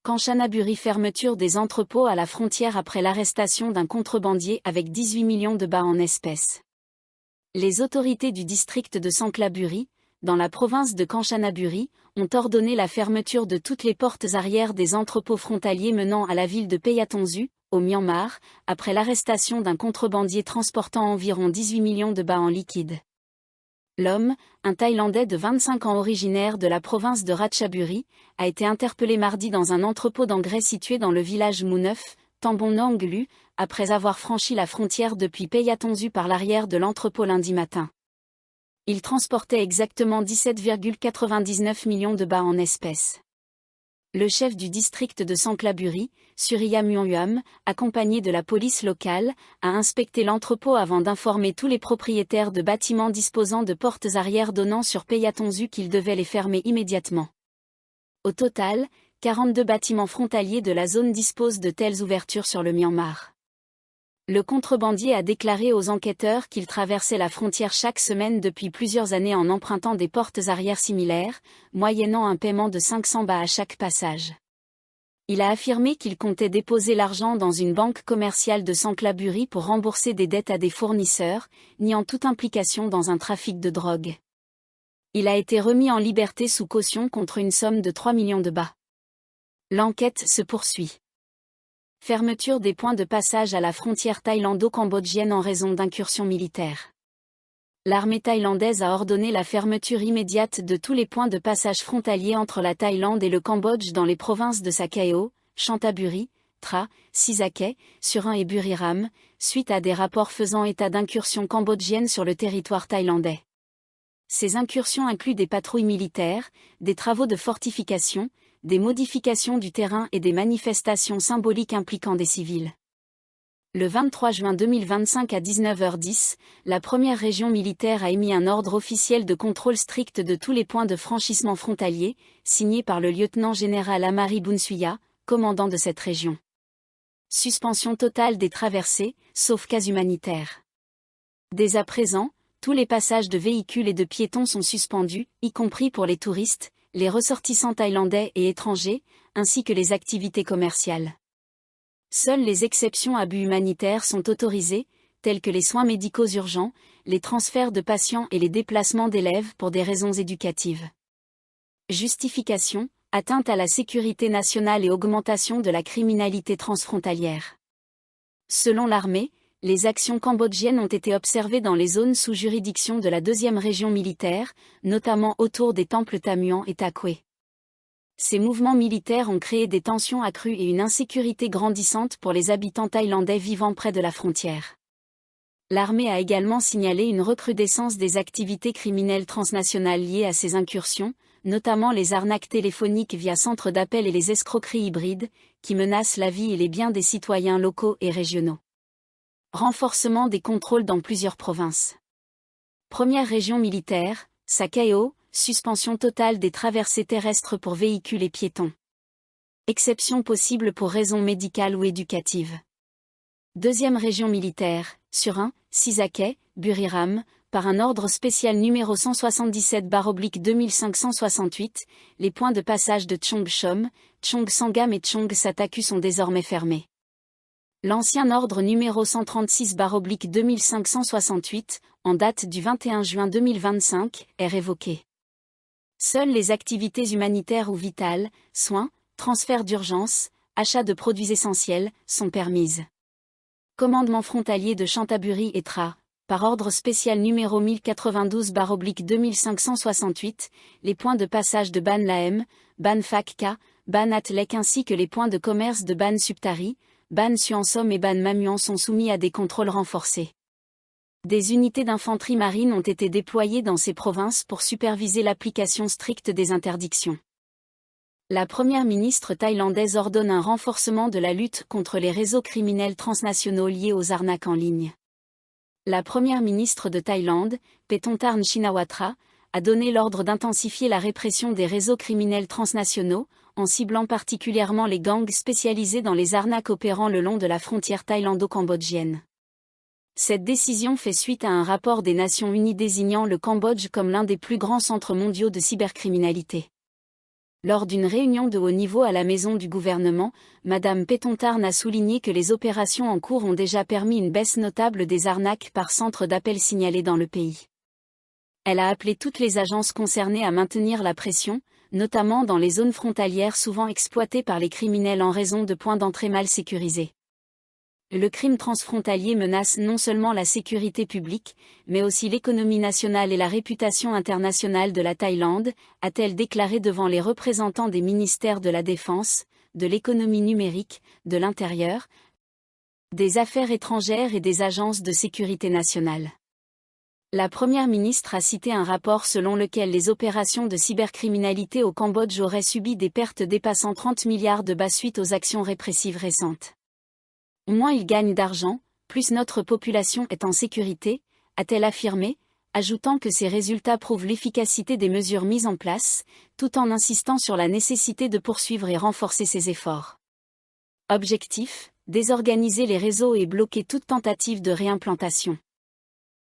Kanchanaburi, fermeture des entrepôts à la frontière après l'arrestation d'un contrebandier avec 18 millions de bahts en espèces. Les autorités du district de Sanklaburi, dans la province de Kanchanaburi, ont ordonné la fermeture de toutes les portes arrière des entrepôts frontaliers menant à la ville de Payatonzu, au Myanmar, après l'arrestation d'un contrebandier transportant environ 18 millions de bahts en liquide. L'homme, un Thaïlandais de 25 ans originaire de la province de Ratchaburi, a été interpellé mardi dans un entrepôt d'engrais situé dans le village Mouneuf, Tambon Nonglu, après avoir franchi la frontière depuis Payatonzu par l'arrière de l'entrepôt lundi matin. Il transportait exactement 17,99 millions de bahts en espèces. Le chef du district de Sanklaburi, Surya Muonyuam, accompagné de la police locale, a inspecté l'entrepôt avant d'informer tous les propriétaires de bâtiments disposant de portes arrière donnant sur Payatonzu qu'ils devaient les fermer immédiatement. Au total, 42 bâtiments frontaliers de la zone disposent de telles ouvertures sur le Myanmar. Le contrebandier a déclaré aux enquêteurs qu'il traversait la frontière chaque semaine depuis plusieurs années en empruntant des portes arrière similaires, moyennant un paiement de 500 bahts à chaque passage. Il a affirmé qu'il comptait déposer l'argent dans une banque commerciale de Sanklaburi pour rembourser des dettes à des fournisseurs, niant toute implication dans un trafic de drogue. Il a été remis en liberté sous caution contre une somme de 3 millions de bahts. L'enquête se poursuit. Fermeture des points de passage à la frontière thaïlando-cambodgienne en raison d'incursions militaires. L'armée thaïlandaise a ordonné la fermeture immédiate de tous les points de passage frontaliers entre la Thaïlande et le Cambodge dans les provinces de Sakeo, Chantaburi, Tra, Sisaket, Surin et Buriram, suite à des rapports faisant état d'incursions cambodgiennes sur le territoire thaïlandais. Ces incursions incluent des patrouilles militaires, des travaux de fortification, des modifications du terrain et des manifestations symboliques impliquant des civils. Le 23 juin 2025 à 19h10, la première région militaire a émis un ordre officiel de contrôle strict de tous les points de franchissement frontaliers, signé par le lieutenant-général Amari Bunsuya, commandant de cette région. Suspension totale des traversées, sauf cas humanitaires. Dès à présent, tous les passages de véhicules et de piétons sont suspendus, y compris pour les touristes, les ressortissants thaïlandais et étrangers, ainsi que les activités commerciales. Seules les exceptions à but humanitaire sont autorisées, telles que les soins médicaux urgents, les transferts de patients et les déplacements d'élèves pour des raisons éducatives. Justification, atteinte à la sécurité nationale et augmentation de la criminalité transfrontalière. Selon l'armée, les actions cambodgiennes ont été observées dans les zones sous juridiction de la 2e région militaire, notamment autour des temples Tamuan et Takwe. Ces mouvements militaires ont créé des tensions accrues et une insécurité grandissante pour les habitants thaïlandais vivant près de la frontière. L'armée a également signalé une recrudescence des activités criminelles transnationales liées à ces incursions, notamment les arnaques téléphoniques via centres d'appel et les escroqueries hybrides, qui menacent la vie et les biens des citoyens locaux et régionaux. Renforcement des contrôles dans plusieurs provinces. Première région militaire, Sakeo, suspension totale des traversées terrestres pour véhicules et piétons. Exception possible pour raisons médicales ou éducatives. Deuxième région militaire, Surin, Sisaket, Buriram, par un ordre spécial numéro 177/2568, les points de passage de Chong Chom, Chong Sangam et Chong Sataku sont désormais fermés. L'ancien ordre numéro 136/2568, en date du 21 juin 2025, est révoqué. Seules les activités humanitaires ou vitales, soins, transferts d'urgence, achats de produits essentiels, sont permises. Commandement frontalier de Chantaburi et Tra, par ordre spécial numéro 1092/2568, les points de passage de Ban Laem, Ban Phak-ka, Ban Atlek ainsi que les points de commerce de Ban Suptari, Ban Suansom et Ban Mamuan sont soumis à des contrôles renforcés. Des unités d'infanterie marine ont été déployées dans ces provinces pour superviser l'application stricte des interdictions. La première ministre thaïlandaise ordonne un renforcement de la lutte contre les réseaux criminels transnationaux liés aux arnaques en ligne. La première ministre de Thaïlande, Paetongtarn Shinawatra, a donné l'ordre d'intensifier la répression des réseaux criminels transnationaux, en ciblant particulièrement les gangs spécialisés dans les arnaques opérant le long de la frontière thaïlando-cambodgienne. Cette décision fait suite à un rapport des Nations Unies désignant le Cambodge comme l'un des plus grands centres mondiaux de cybercriminalité. Lors d'une réunion de haut niveau à la maison du gouvernement, Madame Petton-Tarn a souligné que les opérations en cours ont déjà permis une baisse notable des arnaques par centre d'appel signalés dans le pays. Elle a appelé toutes les agences concernées à maintenir la pression, notamment dans les zones frontalières souvent exploitées par les criminels en raison de points d'entrée mal sécurisés. Le crime transfrontalier menace non seulement la sécurité publique, mais aussi l'économie nationale et la réputation internationale de la Thaïlande, a-t-elle déclaré devant les représentants des ministères de la Défense, de l'économie numérique, de l'Intérieur, des Affaires étrangères et des agences de sécurité nationale. La Première ministre a cité un rapport selon lequel les opérations de cybercriminalité au Cambodge auraient subi des pertes dépassant 30 milliards de baht suite aux actions répressives récentes. Moins ils gagnent d'argent, plus notre population est en sécurité, a-t-elle affirmé, ajoutant que ces résultats prouvent l'efficacité des mesures mises en place, tout en insistant sur la nécessité de poursuivre et renforcer ces efforts. Objectif, désorganiser les réseaux et bloquer toute tentative de réimplantation.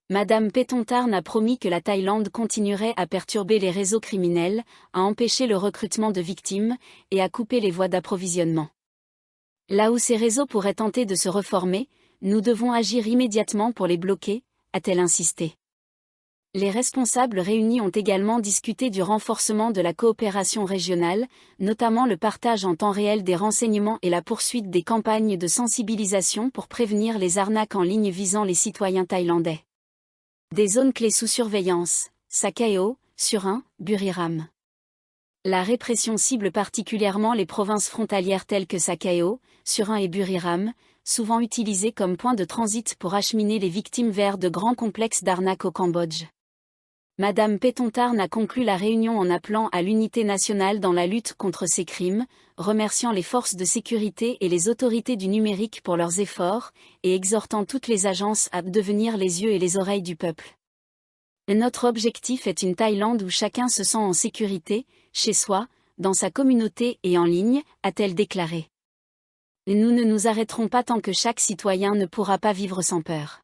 Madame Petton-Tarn a promis que la Thaïlande continuerait à perturber les réseaux criminels, à empêcher le recrutement de victimes, et à couper les voies d'approvisionnement. Là où ces réseaux pourraient tenter de se reformer, nous devons agir immédiatement pour les bloquer, a-t-elle insisté. Les responsables réunis ont également discuté du renforcement de la coopération régionale, notamment le partage en temps réel des renseignements et la poursuite des campagnes de sensibilisation pour prévenir les arnaques en ligne visant les citoyens thaïlandais. Des zones clés sous surveillance, Sa Kaeo, Surin, Buriram. La répression cible particulièrement les provinces frontalières telles que Sa Kaeo, Surin et Buriram, souvent utilisées comme point de transit pour acheminer les victimes vers de grands complexes d'arnaques au Cambodge. Madame Petton-Tarn a conclu la réunion en appelant à l'unité nationale dans la lutte contre ces crimes, remerciant les forces de sécurité et les autorités du numérique pour leurs efforts, et exhortant toutes les agences à devenir les yeux et les oreilles du peuple. Notre objectif est une Thaïlande où chacun se sent en sécurité, chez soi, dans sa communauté et en ligne, a-t-elle déclaré. Nous ne nous arrêterons pas tant que chaque citoyen ne pourra pas vivre sans peur.